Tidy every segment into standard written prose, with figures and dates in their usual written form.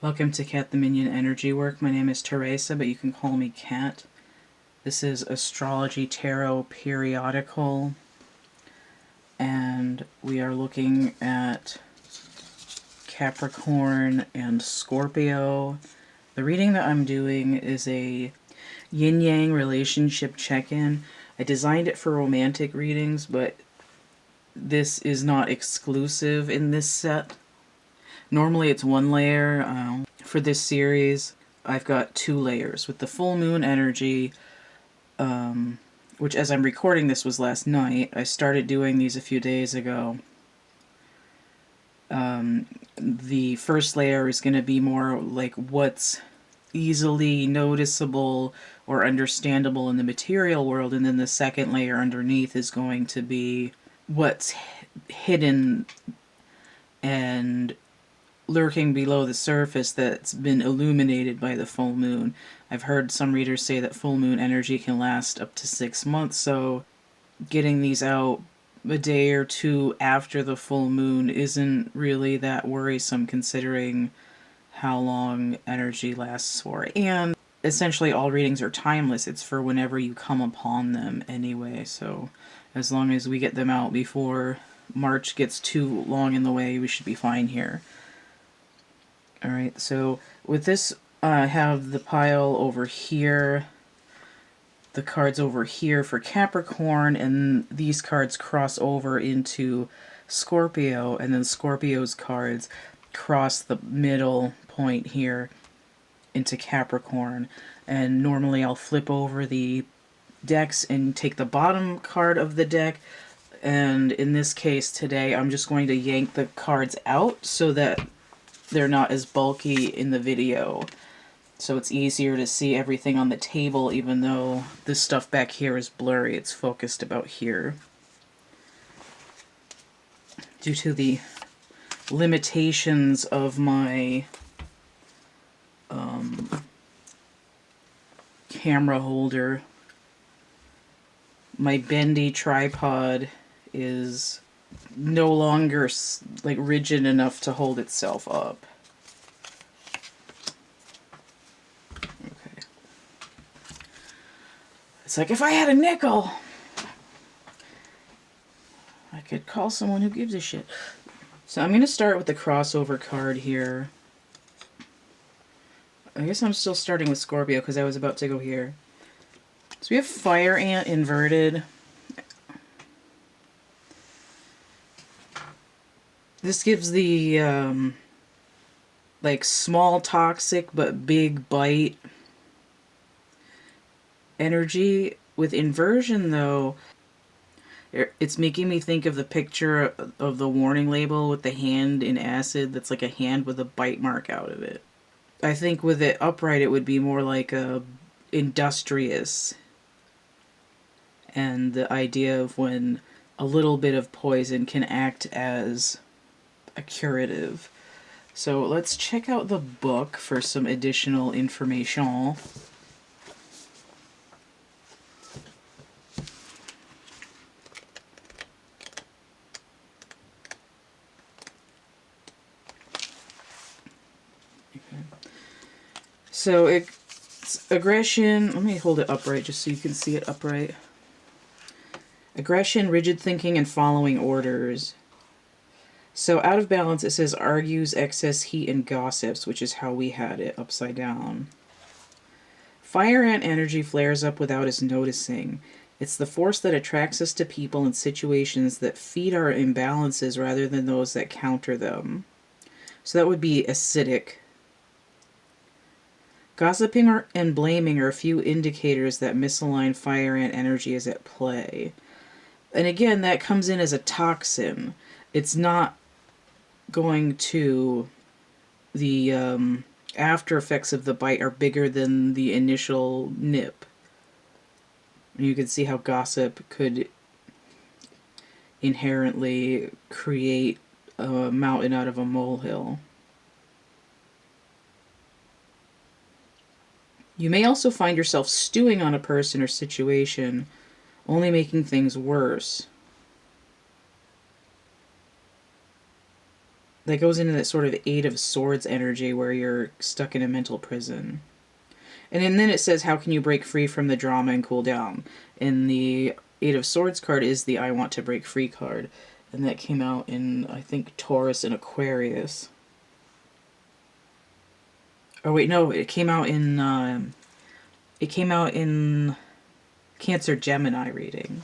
Welcome to CATtheMinion Energy Work. My name is Teresa, but you can call me Cat. This is Astrology Tarot Periodical, and we are looking at Capricorn and Scorpio. The reading that I'm doing is a yin-yang relationship check-in. I designed it for romantic readings, but this is not exclusive in this set. Normally it's one layer. For this series, I've got 2 layers with the full moon energy, which as I'm recording this was last night. I started doing these a few days ago. The first layer is going to be more like what's easily noticeable or understandable in the material world, and then the second layer underneath is going to be what's hidden and lurking below the surface that's been illuminated by the full moon. I've heard some readers say that full moon energy can last up to 6 months, so getting these out a day or two after the full moon isn't really that worrisome considering how long energy lasts for. And essentially all readings are timeless. It's for whenever you come upon them anyway, so as long as we get them out before March gets too long in the way, we should be fine here. Alright, so with this, I have the pile over here, the cards over here for Capricorn, and these cards cross over into Scorpio, and then Scorpio's cards cross the middle point here into Capricorn. And normally I'll flip over the decks and take the bottom card of the deck, and in this case today I'm just going to yank the cards out so that they're not as bulky in the video, so it's easier to see everything on the table even though this stuff back here is blurry. It's focused about here due to the limitations of my camera holder. My bendy tripod is no longer like rigid enough to hold itself up. Okay. It's like if I had a nickel, I could call someone who gives a shit. So I'm going to start with the crossover card here. I guess I'm still starting with Scorpio because I was about to go here. So we have Fire Ant inverted. This gives the like small toxic but big bite energy. With inversion though, it's making me think of the picture of the warning label with the hand in acid that's like a hand with a bite mark out of it. I think with it upright it would be more like a industrious, and the idea of when a little bit of poison can act as a curative. So let's check out the book for some additional information. Okay. So it's aggression. Let me hold it upright just so you can see it upright. Aggression, rigid thinking, and following orders. So out of balance, it says argues, excess heat, and gossips, which is how we had it upside down. Fire ant energy flares up without us noticing. It's the force that attracts us to people and situations that feed our imbalances rather than those that counter them. So that would be acidic. Gossiping and blaming are a few indicators that misaligned fire ant energy is at play. And again, that comes in as a toxin. It's not going to, the after effects of the bite are bigger than the initial nip. You can see how gossip could inherently create a mountain out of a molehill. You may also find yourself stewing on a person or situation, only making things worse. that goes into that sort of Eight of Swords energy where you're stuck in a mental prison. And then it says, how can you break free from the drama and cool down? And the Eight of Swords card is the I want to break free card. And that came out in, I think, Taurus and Aquarius. Oh wait, no, it came out in Cancer Gemini reading.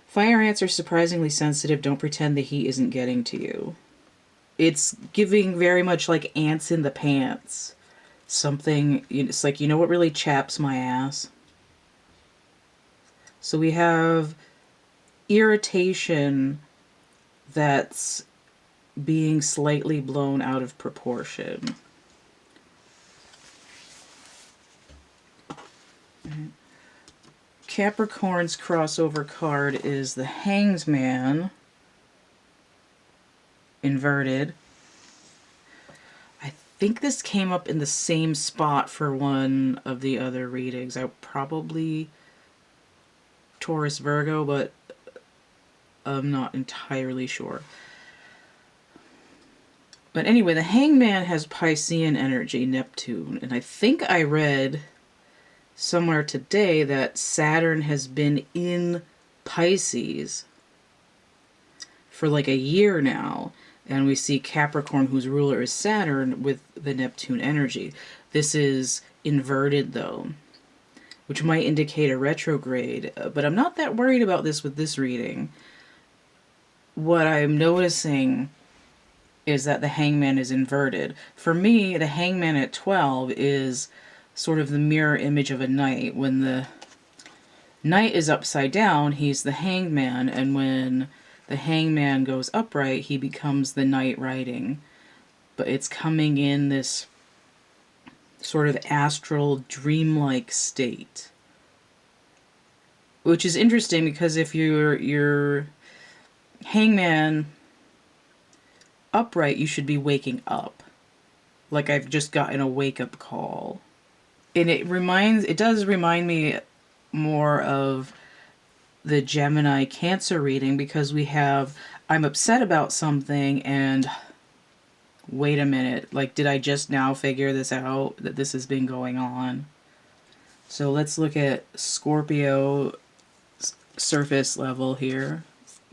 Fire ants are surprisingly sensitive. Don't pretend the heat isn't getting to you. It's giving very much like ants in the pants. Something, it's like, you know what really chaps my ass? So we have irritation that's being slightly blown out of proportion. Capricorn's crossover card is the Hanged Man, inverted. I think this came up in the same spot for one of the other readings. Probably Taurus Virgo, but I'm not entirely sure. But anyway, the Hanged Man has Piscean energy, Neptune, and I think I read somewhere today that Saturn has been in Pisces for like a year now, and we see Capricorn, whose ruler is Saturn, with the Neptune energy. This is inverted though, which might indicate a retrograde, but I'm not that worried about this with this reading. What I'm noticing is that the Hangman is inverted. For me, the Hangman at 12 is sort of the mirror image of a knight. When the knight is upside down, he's the hangman, and when the hangman goes upright, he becomes the knight riding. But it's coming in this sort of astral, dreamlike state. Which is interesting because if you're hangman upright, you should be waking up. Like I've just gotten a wake-up call. And it does remind me more of the Gemini Cancer reading, because we have, I'm upset about something and wait a minute, like, did I just now figure this out, that this has been going on? So let's look at Scorpio surface level here,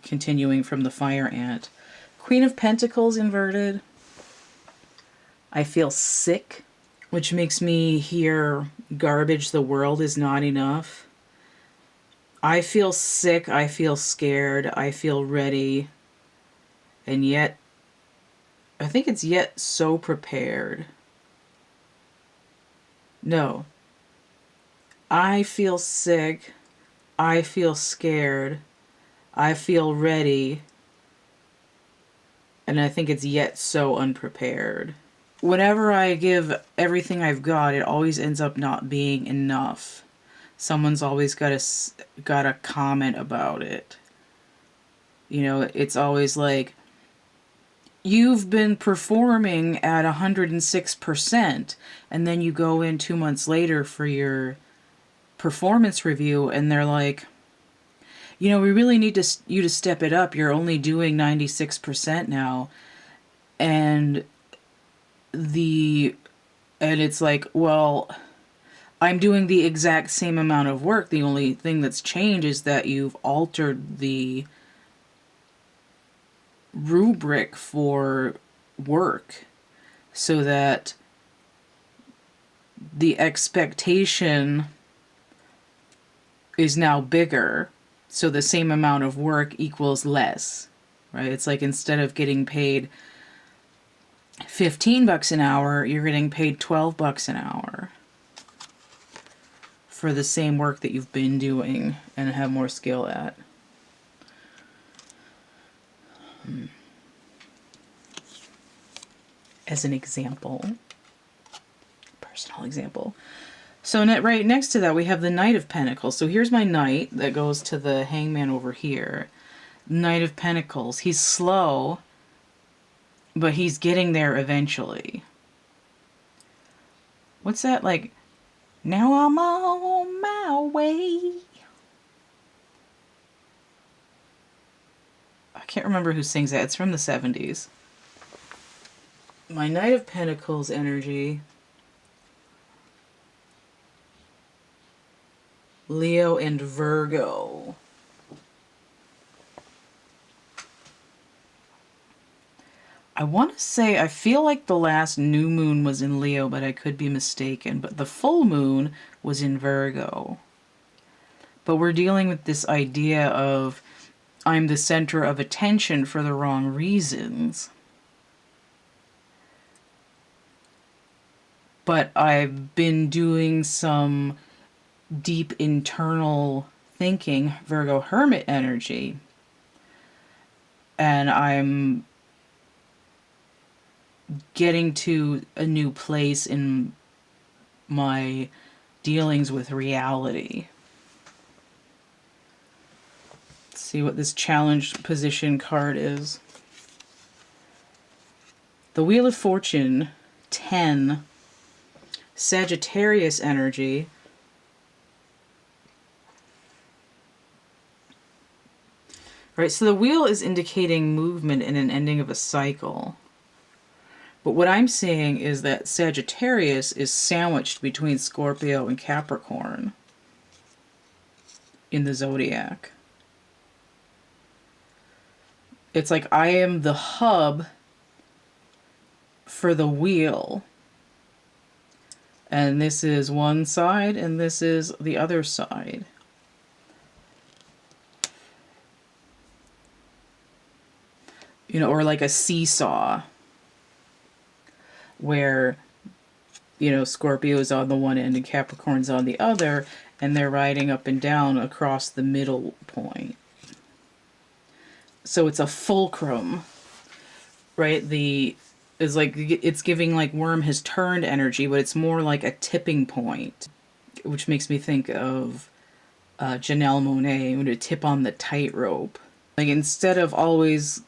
continuing from the Fire Ant. Queen of Pentacles inverted. I feel sick, which makes me hear garbage the world is not enough. I feel sick, I feel scared, I feel ready, and yet, I think it's yet so prepared. No. I feel sick, I feel scared, I feel ready, and I think it's yet so unprepared. Whenever I give everything I've got, it always ends up not being enough. Someone's always got a comment about it. You know, it's always like, you've been performing at 106%, and then you go in 2 months later for your performance review, and they're like, you know, we really need you to step it up. You're only doing 96% now. And it's like, well, I'm doing the exact same amount of work. The only thing that's changed is that you've altered the rubric for work so that the expectation is now bigger. So the same amount of work equals less, right? It's like, instead of getting paid $15 an hour, you're getting paid $12 an hour for the same work that you've been doing and have more skill at. As an example, personal example. So right next to that, we have the Knight of Pentacles. So here's my Knight that goes to the Hangman over here. Knight of Pentacles. He's slow, but he's getting there eventually. What's that, like, now I'm on my way. can't remember who sings that. It's from the 70s. My Knight of Pentacles energy. Leo and Virgo. I want to say, I feel like the last new moon was in Leo, but I could be mistaken. But the full moon was in Virgo. But we're dealing with this idea of I'm the center of attention for the wrong reasons. But I've been doing some deep internal thinking, Virgo Hermit energy. And I'm getting to a new place in my dealings with reality. Let's see what this challenged position card is. The Wheel of Fortune, 10, Sagittarius energy. Right, so the wheel is indicating movement and an ending of a cycle. But what I'm seeing is that Sagittarius is sandwiched between Scorpio and Capricorn in the zodiac. It's like I am the hub for the wheel. And this is one side and this is the other side. You know, or like a seesaw where, you know, Scorpio's on the one end and Capricorn's on the other, and they're riding up and down across the middle point. So it's a fulcrum, right? It's like, it's giving like worm has turned energy, but it's more like a tipping point, which makes me think of Janelle Monáe, when to tip on the tightrope. Like, instead of always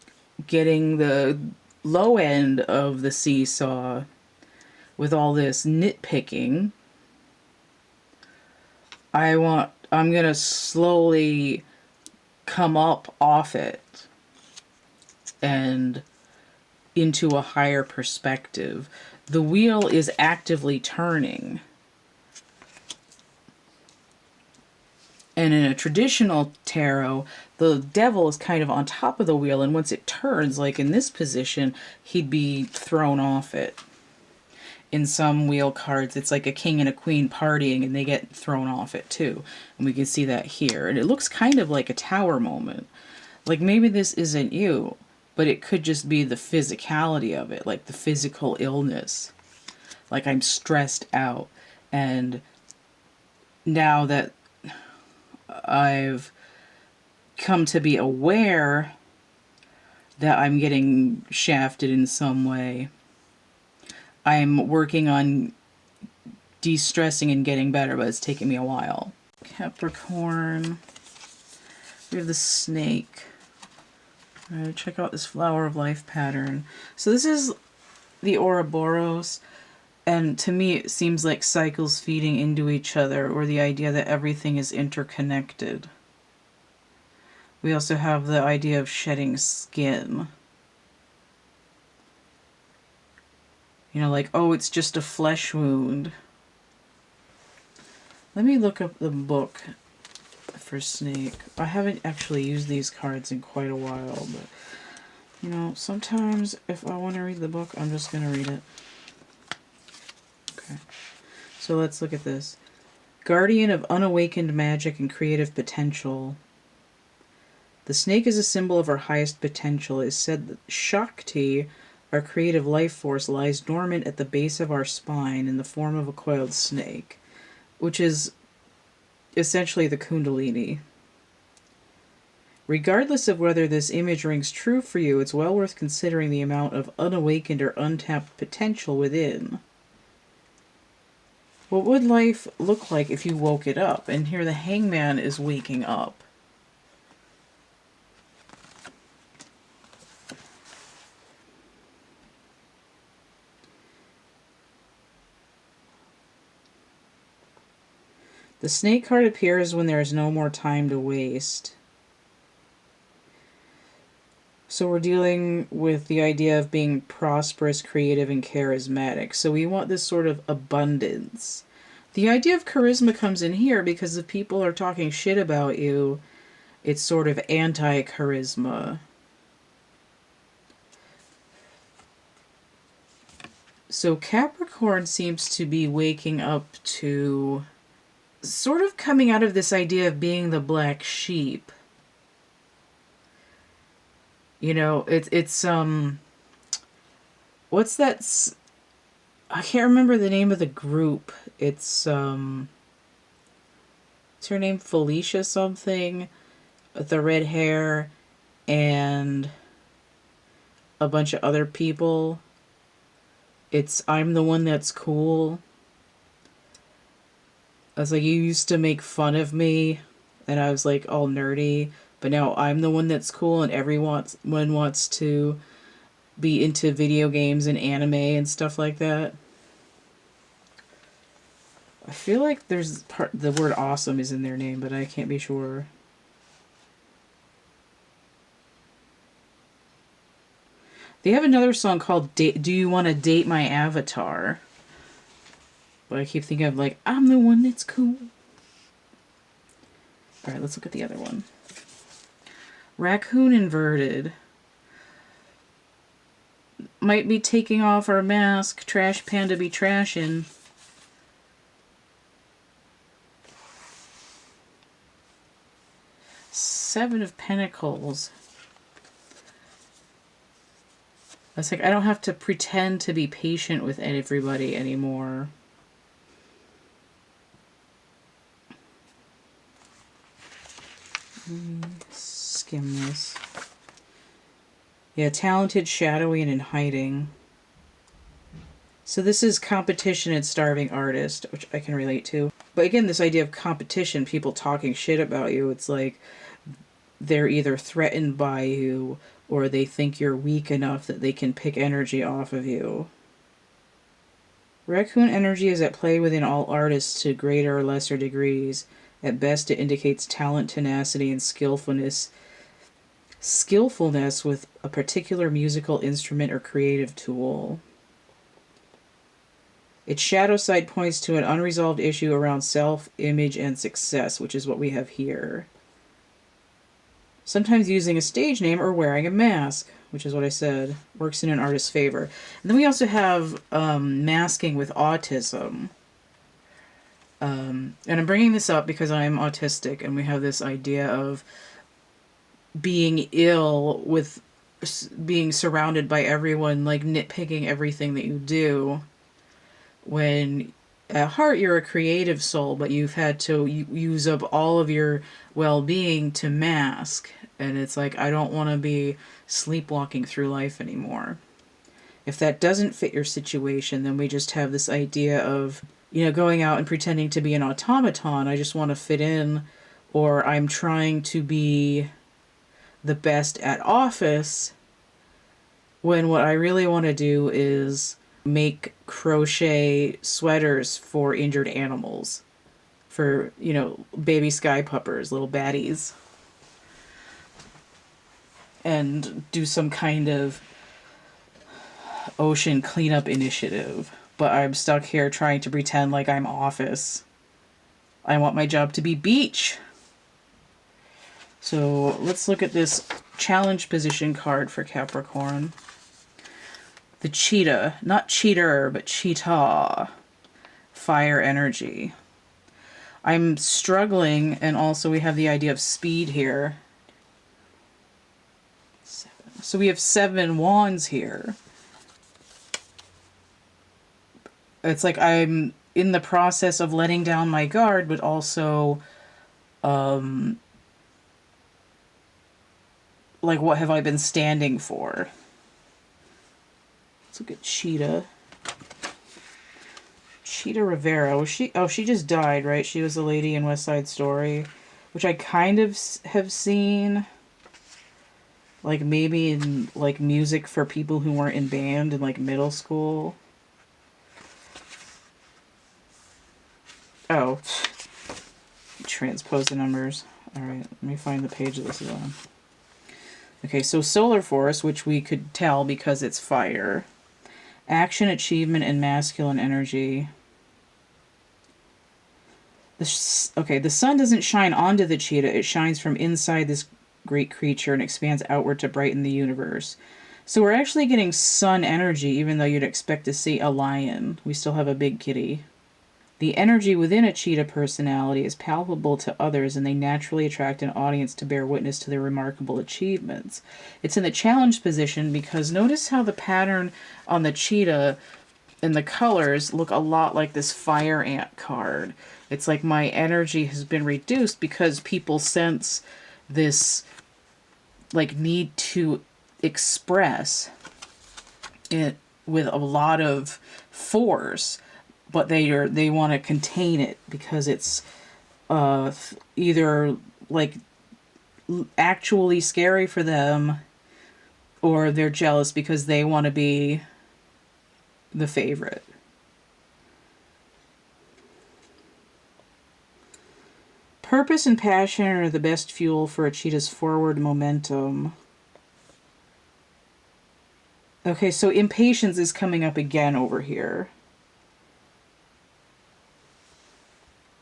getting the low end of the seesaw with all this nitpicking, I'm gonna slowly come up off it and into a higher perspective. The wheel is actively turning. And in a traditional tarot, the devil is kind of on top of the wheel, and once it turns, like in this position, he'd be thrown off it. In some wheel cards, it's like a king and a queen partying, and they get thrown off it too. And we can see that here. And it looks kind of like a tower moment. Like, maybe this isn't you, but it could just be the physicality of it, like the physical illness. Like, I'm stressed out, and now that I've come to be aware that I'm getting shafted in some way, I'm working on de-stressing and getting better, but it's taking me a while. Capricorn. We have the snake. All right, check out this flower of life pattern. So this is the Ouroboros, and to me it seems like cycles feeding into each other, or the idea that everything is interconnected. We also have the idea of shedding skin. You know, like, oh, it's just a flesh wound. Let me look up the book for snake. I haven't actually used these cards in quite a while, but, you know, sometimes if I want to read the book, I'm just going to read it. Okay. So let's look at this. Guardian of unawakened magic and creative potential. The snake is a symbol of our highest potential. It is said that Shakti, our creative life force, lies dormant at the base of our spine in the form of a coiled snake, which is essentially the Kundalini. Regardless of whether this image rings true for you, it's well worth considering the amount of unawakened or untapped potential within. What would life look like if you woke it up? And here the Hangman is waking up. The snake card appears when there is no more time to waste. So we're dealing with the idea of being prosperous, creative, and charismatic. So we want this sort of abundance. The idea of charisma comes in here because if people are talking shit about you, it's sort of anti-charisma. So Capricorn seems to be waking up to sort of coming out of this idea of being the black sheep. You know, it's what's that? I can't remember the name of the group. It's her name? Felicia something, with the red hair, and a bunch of other people. It's I'm the one that's cool. I was like, you used to make fun of me, and I was like all nerdy, but now I'm the one that's cool, and everyone wants to be into video games and anime and stuff like that. I feel like the word awesome is in their name, but I can't be sure. They have another song called Do You Want to Date My Avatar? But I keep thinking of like, I'm the one that's cool. Alright, let's look at the other one. Raccoon inverted. Might be taking off our mask. Trash panda be trashing. Seven of Pentacles. It's like I don't have to pretend to be patient with everybody anymore. Skim this. Yeah, talented, shadowy, and in hiding. So this is competition and starving artist, which I can relate to. But again, this idea of competition, people talking shit about you, it's like they're either threatened by you or they think you're weak enough that they can pick energy off of you. Raccoon energy is at play within all artists to greater or lesser degrees. At best, it indicates talent, tenacity, and skillfulness with a particular musical instrument or creative tool. Its shadow side points to an unresolved issue around self-image and success, which is what we have here. Sometimes using a stage name or wearing a mask, which is what I said, works in an artist's favor. And then we also have masking with autism. And I'm bringing this up because I'm autistic, and we have this idea of being ill with being surrounded by everyone, like nitpicking everything that you do, when at heart you're a creative soul, but you've had to use up all of your well-being to mask. And it's like, I don't want to be sleepwalking through life anymore. If that doesn't fit your situation, then we just have this idea of, you know, going out and pretending to be an automaton. I just want to fit in, or I'm trying to be the best at office, when what I really want to do is make crochet sweaters for injured animals, for, you know, baby sky puppers, little baddies, and do some kind of ocean cleanup initiative. But I'm stuck here trying to pretend like I'm office. I want my job to be beach. So let's look at this challenge position card for Capricorn. The cheetah. Not cheater, but cheetah. Fire energy. I'm struggling, and also we have the idea of speed here. So we have 7 wands here. It's like I'm in the process of letting down my guard, but also, like, what have I been standing for? Let's look at Cheetah. Cheetah Rivera. Was she? Oh, she just died, right? She was the lady in West Side Story, which I kind of have seen. Like, maybe in, like, music for people who weren't in band in, like, middle school. Oh. Transpose the numbers. Alright, let me find the page that this is on. Okay, so solar force, which we could tell because it's fire. Action, achievement, and masculine energy. Okay, the sun doesn't shine onto the cheetah. It shines from inside this great creature and expands outward to brighten the universe. So we're actually getting sun energy, even though you'd expect to see a lion. We still have a big kitty. The energy within a cheetah personality is palpable to others, and they naturally attract an audience to bear witness to their remarkable achievements. It's in the challenge position because notice how the pattern on the cheetah and the colors look a lot like this fire ant card. It's like my energy has been reduced because people sense this like need to express it with a lot of force, but they want to contain it because it's either like actually scary for them, or they're jealous because they want to be the favorite. Purpose and passion are the best fuel for a cheetah's forward momentum. Okay, so impatience is coming up again over here.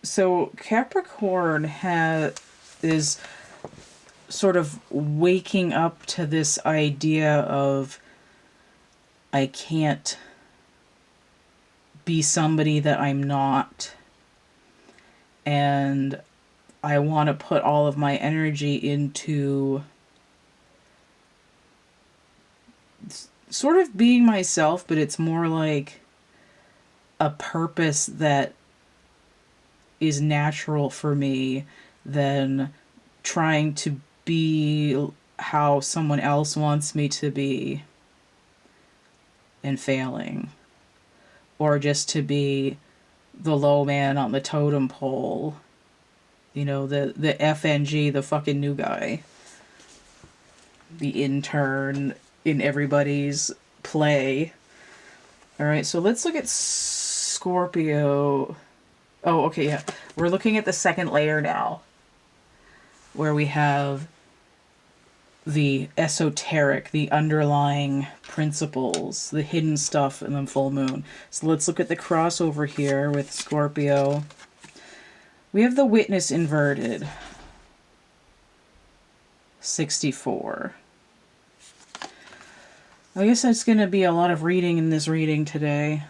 So Capricorn is sort of waking up to this idea of I can't be somebody that I'm not, and I want to put all of my energy into sort of being myself, but it's more like a purpose that is natural for me than trying to be how someone else wants me to be and failing, or just to be the low man on the totem pole, you know, the FNG, the fucking new guy, the intern in everybody's play. All right, so let's look at Scorpio. Oh, okay, yeah. We're looking at the second layer now, where we have the esoteric, the underlying principles, the hidden stuff in the full moon. So let's look at the crossover here with Scorpio. We have the Witness inverted. 64. I guess that's going to be a lot of reading in this reading today.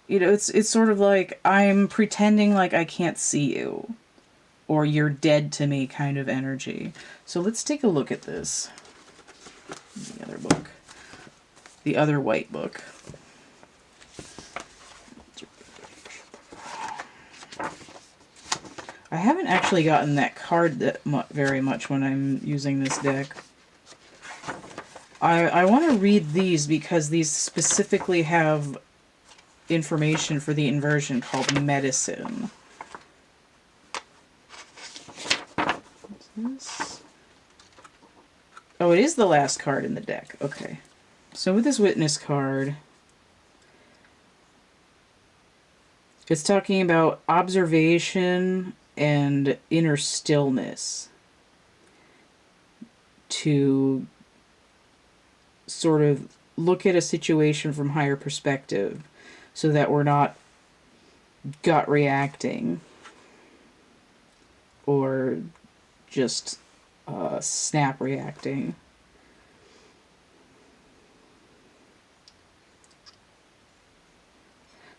You know, it's sort of like I'm pretending like I can't see you, or you're dead to me kind of energy. So let's take a look at this. The other book. The other white book. I haven't actually gotten that card that very much when I'm using this deck. I want to read these because these specifically have information for the inversion called medicine. What's this? Oh, it is the last card in the deck. Okay. So with this Witness card, it's talking about observation and inner stillness to sort of look at a situation from higher perspective so that we're not gut reacting or just snap reacting.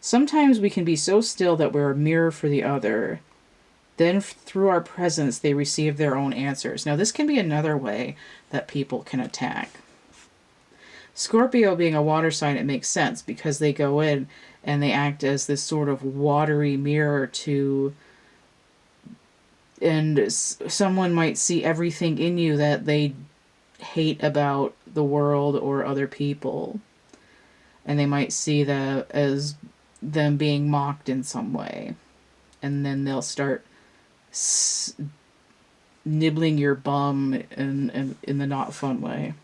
Sometimes we can be so still that we're a mirror for the other. Then through our presence, they receive their own answers. Now, this can be another way that people can attack. Scorpio being a water sign, it makes sense because they go in and they act as this sort of watery mirror to, and someone might see everything in you that they hate about the world or other people. And they might see that as them being mocked in some way. And then they'll start nibbling your bum in the not fun way.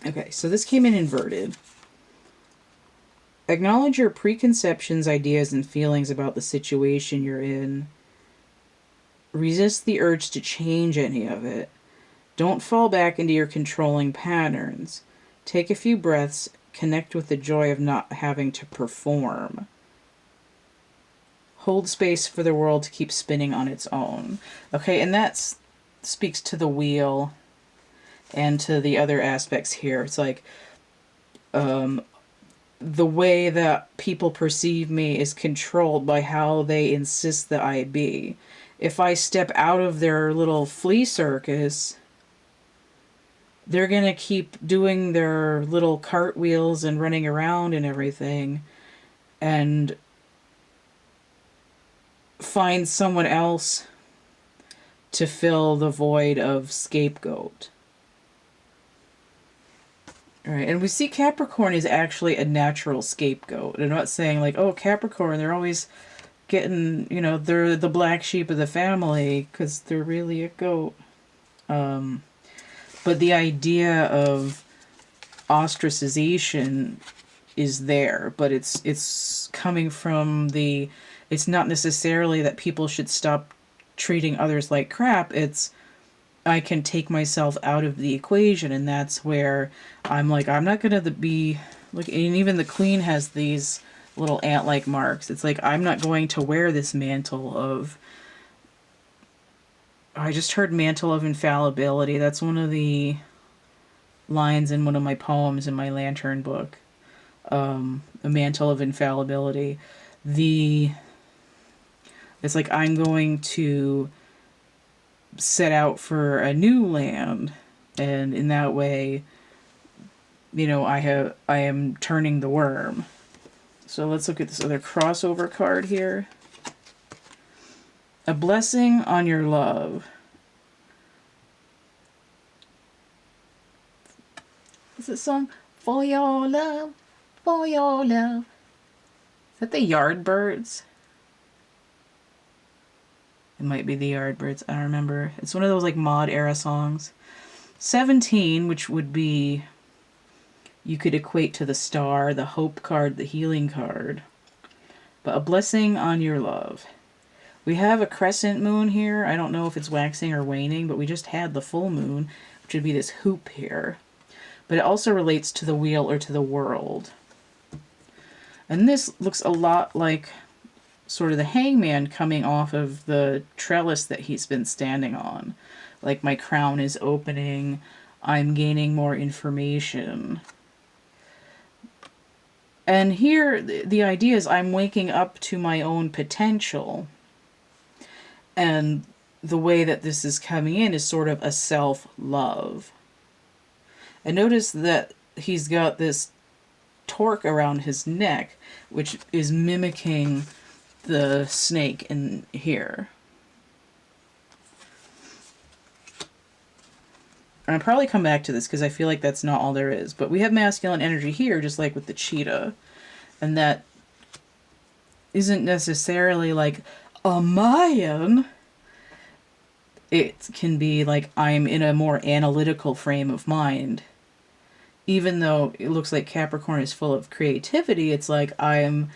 Okay, so this came in inverted. Acknowledge your preconceptions, ideas, and feelings about the situation you're in. Resist the urge to change any of it. Don't fall back into your controlling patterns. Take a few breaths. Connect with the joy of not having to perform. Hold space for the world to keep spinning on its own. Okay, and that speaks to the wheel and to the other aspects here. It's like the way that people perceive me is controlled by how they insist that I be. If I step out of their little flea circus, they're going to keep doing their little cartwheels and running around and everything, and find someone else to fill the void of scapegoat. All right, and we see Capricorn is actually a natural scapegoat. I'm not saying like, oh, Capricorn, they're always getting, you know, they're the black sheep of the family, because they're really a goat. But the idea of ostracization is there, but it's coming from the, it's not necessarily that people should stop treating others like crap. It's, I can take myself out of the equation, and that's where I'm like, I'm not gonna be, look, and even the Queen has these little ant-like marks. It's like, I'm not going to wear this mantle of, I just heard mantle of infallibility. That's one of the lines in one of my poems in my Lantern book. A mantle of infallibility. It's like, I'm going to set out for a new land, and in that way, you know, I am turning the worm. So let's look at this other crossover card here. A blessing on your love. What's this song? For your love, for your love. Is that the Yardbirds? It might be the Yardbirds. I don't remember. It's one of those like mod era songs. 17, which would be, you could equate to the star, the hope card, the healing card. But a blessing on your love. We have a crescent moon here. I don't know if it's waxing or waning, but we just had the full moon, which would be this hoop here. But it also relates to the wheel or to the world. And this looks a lot like sort of the hangman coming off of the trellis that he's been standing on. Like, my crown is opening, I'm gaining more information. And here, the idea is I'm waking up to my own potential. And the way that this is coming in is sort of a self-love. And notice that he's got this torque around his neck, which is mimicking the snake in here. And I'll probably come back to this because I feel like that's not all there is. But we have masculine energy here, just like with the cheetah. And that isn't necessarily like a man. It can be like I'm in a more analytical frame of mind. Even though it looks like Capricorn is full of creativity, it's like I'm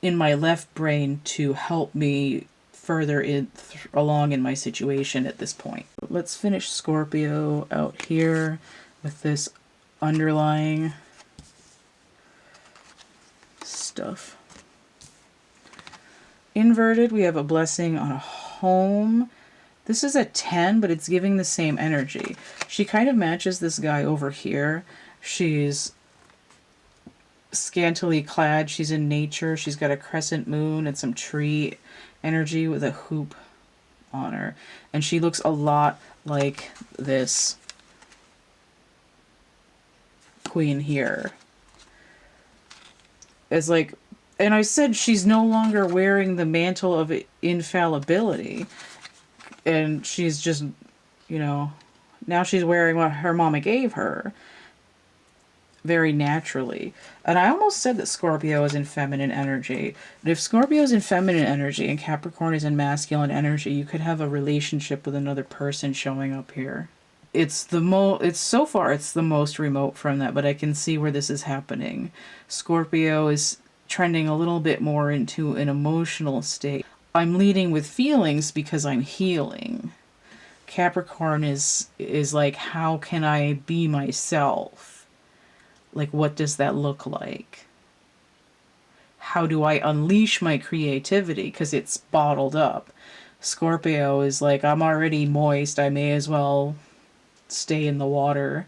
in my left brain to help me further along in my situation at this point. Let's finish Scorpio out here with this underlying stuff. Inverted, we have a blessing on a home. This is a 10, but it's giving the same energy. She kind of matches this guy over here. She's scantily clad. She's in nature. She's got a crescent moon and some tree energy with a hoop on her. And she looks a lot like this queen here. It's like, and I said she's no longer wearing the mantle of infallibility. And she's just, you know, now she's wearing what her mama gave her. Very naturally. And I almost said that Scorpio is in feminine energy. But if Scorpio is in feminine energy and Capricorn is in masculine energy, you could have a relationship with another person showing up here. It's so far it's the most remote from that, but I can see where this is happening. Scorpio is trending a little bit more into an emotional state. I'm leading with feelings because I'm healing. Capricorn is like, how can I be myself? Like, what does that look like? How do I unleash my creativity? Because it's bottled up. Scorpio is like, I'm already moist. I may as well stay in the water.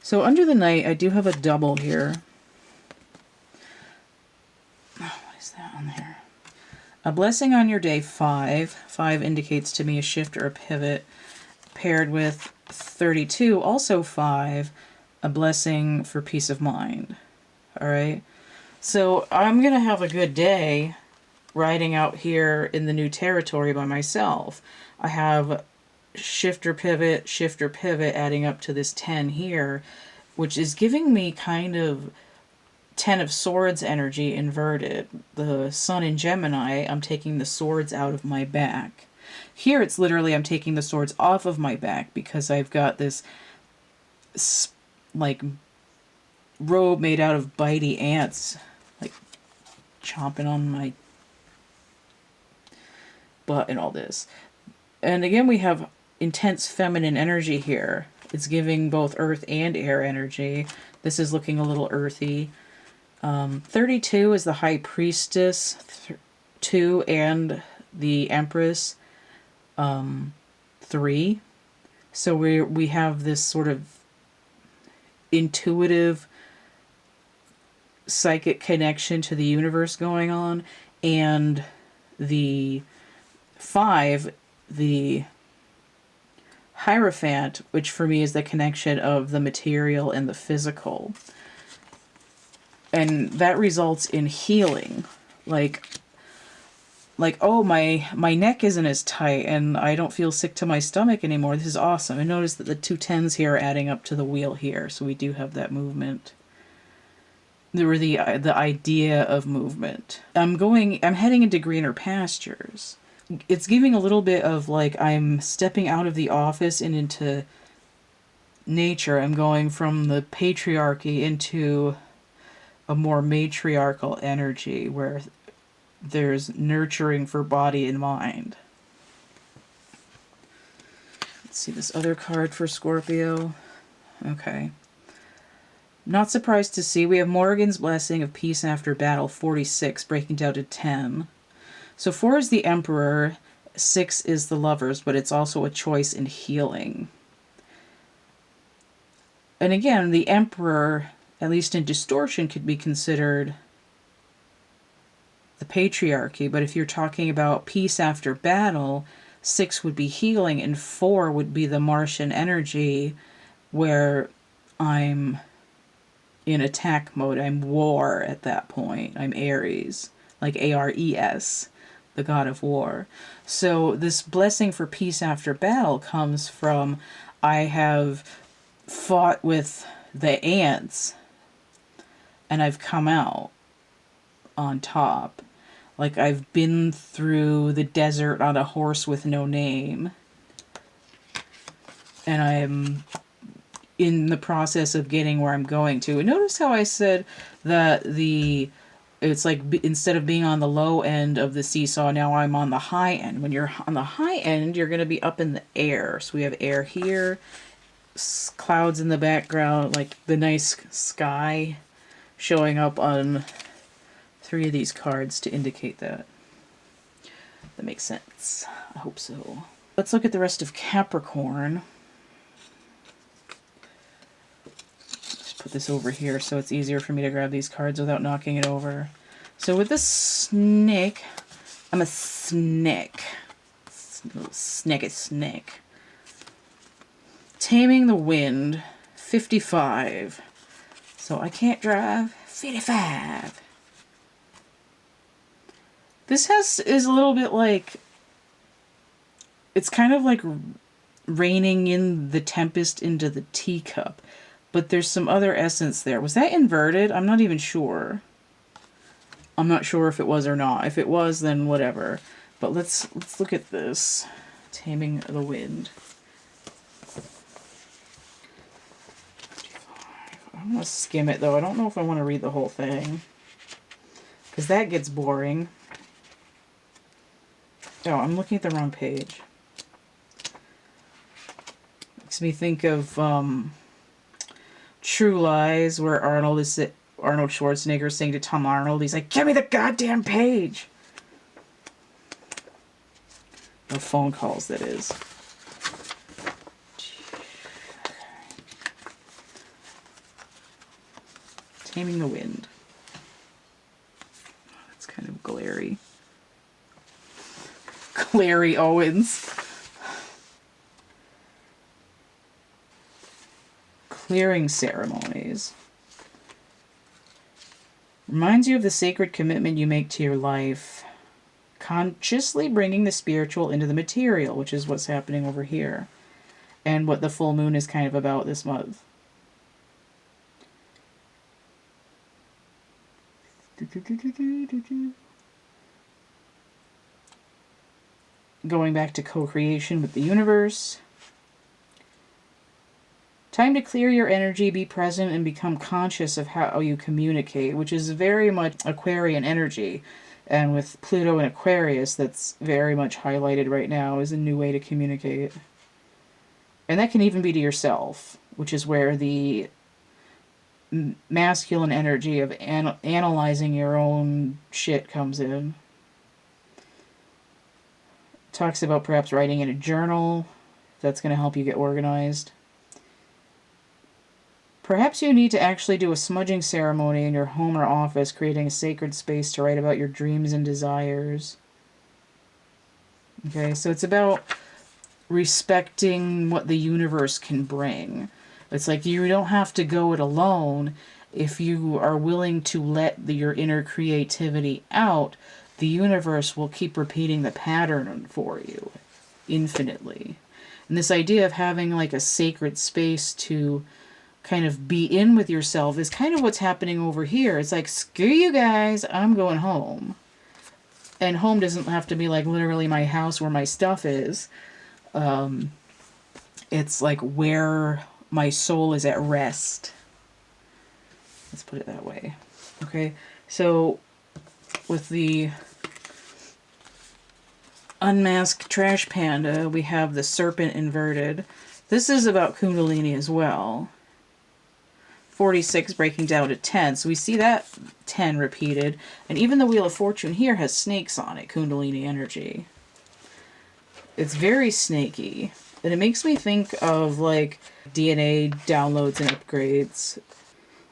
So under the night, I do have a double here. Oh, what is that on there? A blessing on your day, 5. 5 indicates to me a shift or a pivot. Paired with 32, also 5, a blessing for peace of mind. All right. So I'm going to have a good day riding out here in the new territory by myself. I have shift or pivot, adding up to this 10 here, which is giving me kind of 10 of Swords energy inverted. The Sun in Gemini, I'm taking the swords out of my back. Here it's literally I'm taking the swords off of my back because I've got this like robe made out of bitey ants like chomping on my butt and all this. And again, we have intense feminine energy here. It's giving both earth and air energy. This is looking a little earthy. 32 is the High Priestess, 2 and the Empress, 3. So we have this sort of intuitive psychic connection to the universe going on, and the 5, the Hierophant, which for me is the connection of the material and the physical. And that results in healing. Like oh, my neck isn't as tight and I don't feel sick to my stomach anymore. This is awesome. And notice that the 2 10s here are adding up to the wheel here. So we do have that movement. There were the idea of movement. I'm heading into greener pastures. It's giving a little bit of like I'm stepping out of the office and into nature. I'm going from the patriarchy into a more matriarchal energy where there's nurturing for body and mind. Let's see this other card for Scorpio. Okay. Not surprised to see we have Morrigan's Blessing of Peace After Battle, 46, breaking down to 10. So 4 is the Emperor, 6 is the Lovers, but it's also a choice in healing. And again, the Emperor, at least in distortion, could be considered the patriarchy, but if you're talking about peace after battle, 6 would be healing and 4 would be the Martian energy where I'm in attack mode. I'm war at that point. I'm Aries, like Ares, the god of war. So this blessing for peace after battle comes from I have fought with the ants and I've come out on top. Like I've been through the desert on a horse with no name. And I'm in the process of getting where I'm going to. And notice how I said that it's like instead of being on the low end of the seesaw, now I'm on the high end. When you're on the high end, you're going to be up in the air. So we have air here, clouds in the background, like the nice sky showing up on 3 of these cards to indicate that. That makes sense. I hope so. Let's look at the rest of Capricorn. Just put this over here so it's easier for me to grab these cards without knocking it over. So with this snake, I'm a snake. Little snake. Taming the Wind, 55. So I can't drive, 55. This is a little bit like, it's kind of like reining in the tempest into the teacup, but there's some other essence there. Was that inverted? I'm not even sure. I'm not sure if it was or not. If it was, then whatever. But let's look at this. Taming the Wind. I'm going to skim it, though. I don't know if I want to read the whole thing, because that gets boring. Oh, I'm looking at the wrong page. Makes me think of True Lies, where Arnold Schwarzenegger is saying to Tom Arnold, he's like, give me the goddamn page! No phone calls, that is. Taming the Wind. Oh, that's kind of glary. Glary Owens. Clearing ceremonies. Reminds you of the sacred commitment you make to your life. Consciously bringing the spiritual into the material, which is what's happening over here. And what the full moon is kind of about this month. Going back to co-creation with the universe. Time to clear your energy, be present, and become conscious of how you communicate, which is very much Aquarian energy. And with Pluto in Aquarius, that's very much highlighted right now as a new way to communicate. And that can even be to yourself, which is where the masculine energy of analyzing your own shit comes in. Talks about perhaps writing in a journal. That's going to help you get organized. Perhaps you need to actually do a smudging ceremony in your home or office, creating a sacred space to write about your dreams and desires. Okay, so it's about respecting what the universe can bring. It's like you don't have to go it alone. If you are willing to let your inner creativity out, the universe will keep repeating the pattern for you infinitely. And this idea of having like a sacred space to kind of be in with yourself is kind of what's happening over here. It's like, screw you guys, I'm going home. And home doesn't have to be like literally my house where my stuff is. It's like where my soul is at rest. Let's put it that way. Okay, so with the unmasked trash panda, we have the serpent inverted. This is about Kundalini as well. 46 breaking down to 10. So we see that 10 repeated. And even the Wheel of Fortune here has snakes on it, Kundalini energy. It's very snaky. And it makes me think of like DNA downloads and upgrades.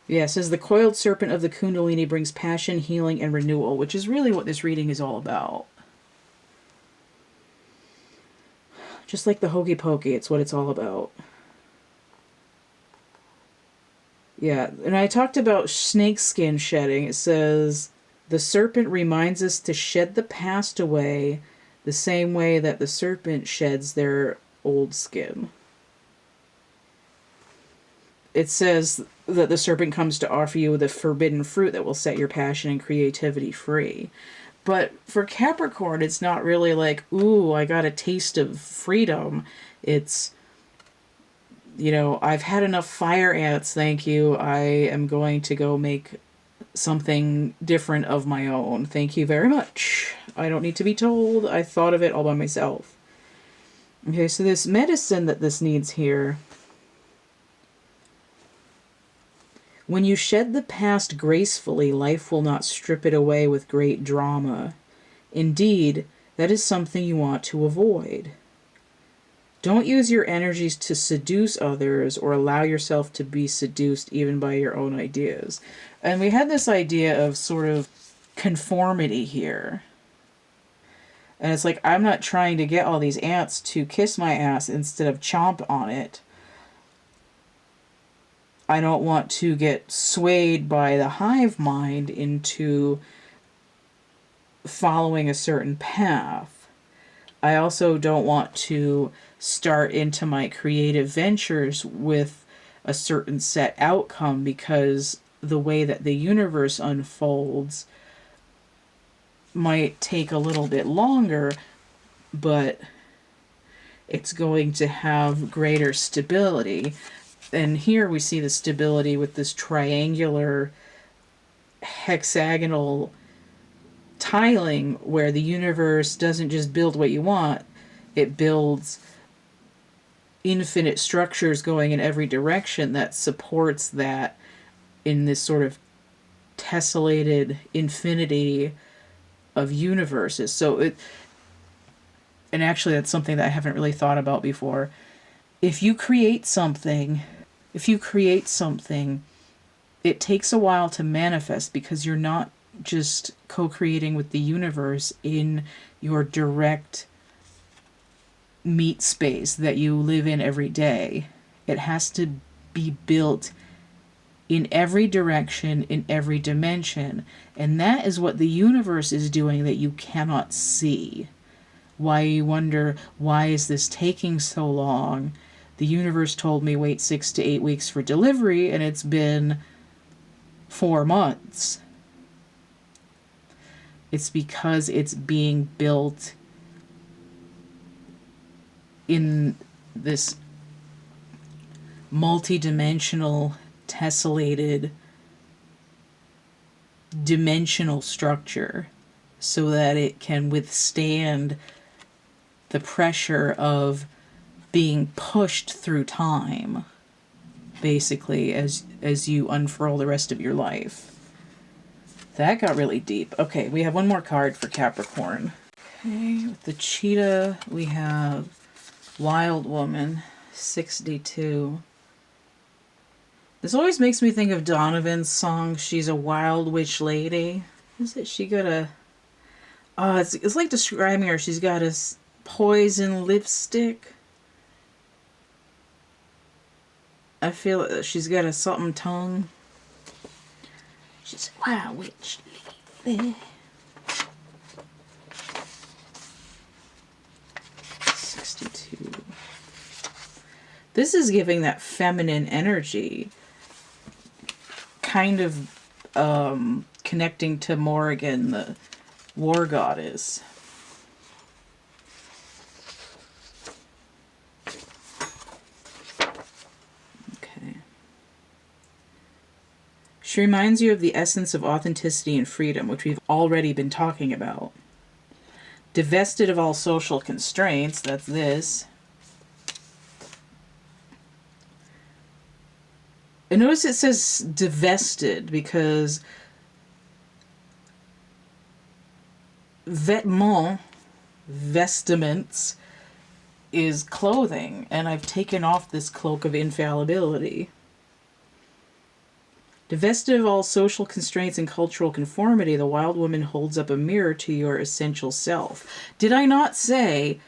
Yeah, it says the coiled serpent of the Kundalini brings passion, healing, and renewal, which is really what this reading is all about. Just like the hokey pokey, it's what it's all about. Yeah, and I talked about snake skin shedding. It says, the serpent reminds us to shed the past away the same way that the serpent sheds their old skin. It says that the serpent comes to offer you the forbidden fruit that will set your passion and creativity free. But for Capricorn, it's not really like, ooh, I got a taste of freedom. It's, you know, I've had enough fire ants, thank you. I am going to go make something different of my own. Thank you very much. I don't need to be told. I thought of it all by myself. Okay, so this medicine that this needs here. When you shed the past gracefully, life will not strip it away with great drama. Indeed, that is something you want to avoid. Don't use your energies to seduce others or allow yourself to be seduced even by your own ideas. And we had this idea of sort of conformity here. And it's like, I'm not trying to get all these ants to kiss my ass instead of chomp on it. I don't want to get swayed by the hive mind into following a certain path. I also don't want to start into my creative ventures with a certain set outcome, because the way that the universe unfolds might take a little bit longer, but it's going to have greater stability. And here we see the stability with this triangular hexagonal tiling where the universe doesn't just build what you want, it builds infinite structures going in every direction that supports that in this sort of tessellated infinity of universes. So it, and actually that's something that I haven't really thought about before. If you create something, it takes a while to manifest because you're not just co-creating with the universe in your direct meat space that you live in every day. It has to be built in every direction, in every dimension. And that is what the universe is doing that you cannot see. Why you wonder, why is this taking so long? The universe told me wait 6 to 8 weeks for delivery, and it's been 4 months. It's because it's being built in this multi-dimensional, tessellated, dimensional structure so that it can withstand the pressure of being pushed through time, basically, as you unfurl the rest of your life. That got really deep. Okay, we have one more card for Capricorn. Okay, with the cheetah, we have Wild Woman, 62. This always makes me think of Donovan's song, She's a Wild Witch Lady. Is it? She got a... Oh, it's like describing her. She's got a poison lipstick. I feel she's got a something tongue. She's a wild witch lady. 62. This is giving that feminine energy. Kind of connecting to Morrigan, the war goddess. Okay. She reminds you of the essence of authenticity and freedom, which we've already been talking about. Divested of all social constraints, that's this. And notice it says divested because vêtements, vestments, is clothing, and I've taken off this cloak of infallibility. Divested of all social constraints and cultural conformity, the wild woman holds up a mirror to your essential self. Did I not say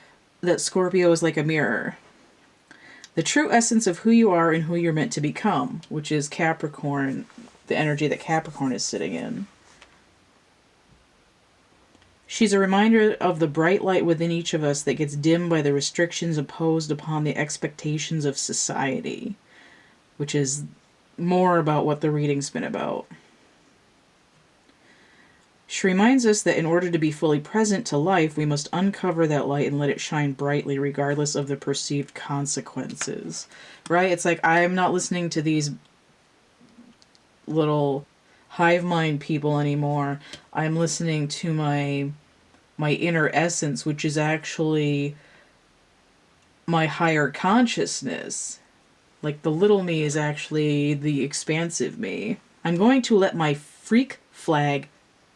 that Scorpio is like a mirror? The true essence of who you are and who you're meant to become, which is Capricorn, the energy that Capricorn is sitting in. She's a reminder of the bright light within each of us that gets dimmed by the restrictions imposed upon the expectations of society, which is more about what the reading's been about. She reminds us that in order to be fully present to life, we must uncover that light and let it shine brightly regardless of the perceived consequences. Right? It's like, I'm not listening to these little hive mind people anymore. I'm listening to my inner essence, which is actually my higher consciousness. Like, the little me is actually the expansive me. I'm going to let my freak flag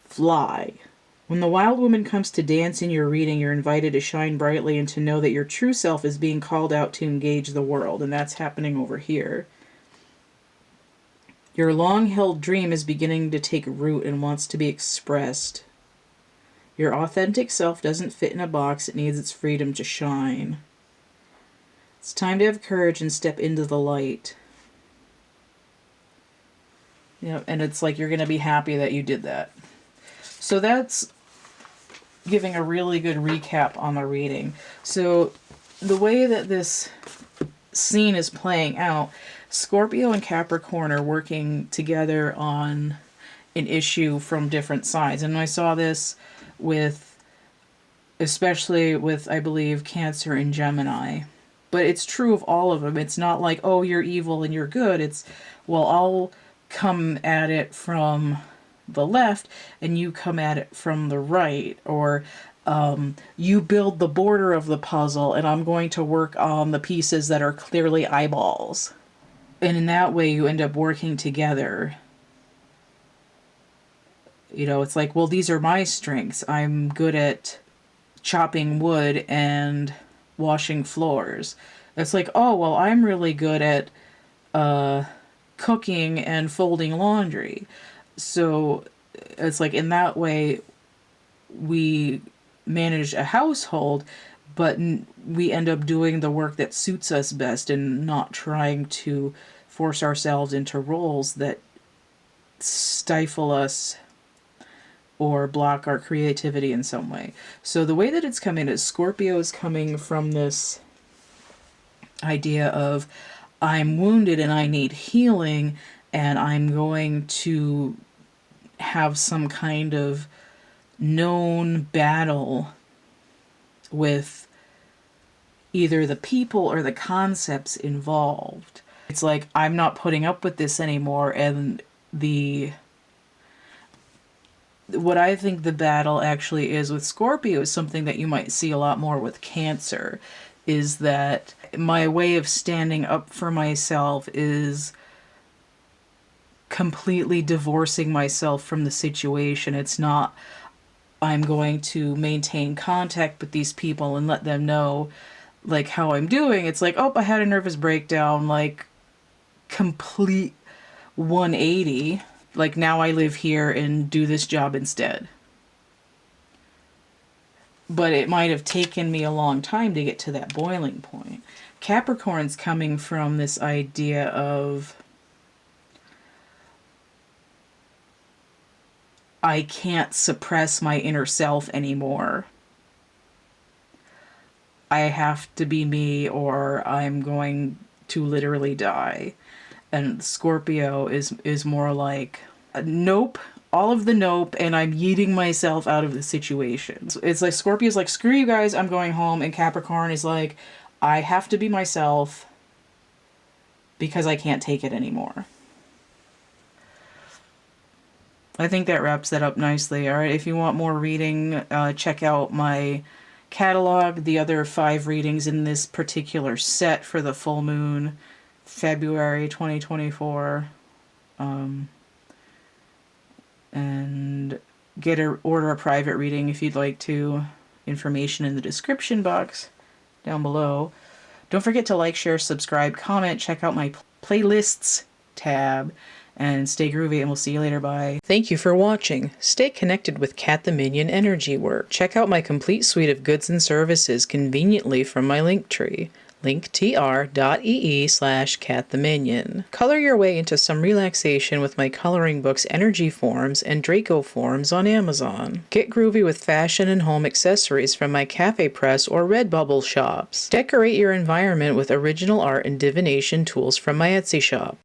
fly. When the wild woman comes to dance in your reading, you're invited to shine brightly and to know that your true self is being called out to engage the world, and that's happening over here. Your long-held dream is beginning to take root and wants to be expressed. Your authentic self doesn't fit in a box, it needs its freedom to shine. It's time to have courage and step into the light. Yeah, and it's like you're going to be happy that you did that. So that's giving a really good recap on the reading. So the way that this scene is playing out, Scorpio and Capricorn are working together on an issue from different sides. And I saw this especially with, I believe, Cancer and Gemini. But it's true of all of them. It's not like, oh, you're evil and you're good. It's, well, I'll come at it from the left and you come at it from the right. Or you build the border of the puzzle and I'm going to work on the pieces that are clearly eyeballs. And in that way, you end up working together. You know, it's like, well, these are my strengths. I'm good at chopping wood and washing floors. It's like, oh, well, I'm really good at cooking and folding laundry. So it's like, in that way, we manage a household, but we end up doing the work that suits us best and not trying to force ourselves into roles that stifle us or block our creativity in some way. So the way that it's coming is Scorpio is coming from this idea of, I'm wounded and I need healing, and I'm going to have some kind of known battle with either the people or the concepts involved. It's like, I'm not putting up with this anymore, and what I think the battle actually is with Scorpio is something that you might see a lot more with Cancer, is that my way of standing up for myself is completely divorcing myself from the situation. It's not, I'm going to maintain contact with these people and let them know like how I'm doing. It's like, oh, I had a nervous breakdown, like complete 180. Like, now I live here and do this job instead. But it might have taken me a long time to get to that boiling point. Capricorn's coming from this idea of, I can't suppress my inner self anymore. I have to be me or I'm going to literally die. And Scorpio is more like, nope, all of the nope, and I'm yeeting myself out of the situation. It's like Scorpio's like, screw you guys, I'm going home. And Capricorn is like, I have to be myself because I can't take it anymore. I think that wraps that up nicely. All right, if you want more reading, check out my catalog. The other 5 readings in this particular set for the full moon, February 2024. And order a private reading if you'd like to. Information in the description box down below. Don't forget to like, share, subscribe, comment, check out my playlists tab, and stay groovy, and we'll see you later. Bye. Thank you for watching. Stay connected with CATtheMinion energy work. Check out my complete suite of goods and services conveniently from my Linktree. linktr.ee/CATtheMinion. Color your way into some relaxation with my coloring books Energy Forms and Draco Forms on Amazon. Get groovy with fashion and home accessories from my Cafe Press or Redbubble shops. Decorate your environment with original art and divination tools from my Etsy shop.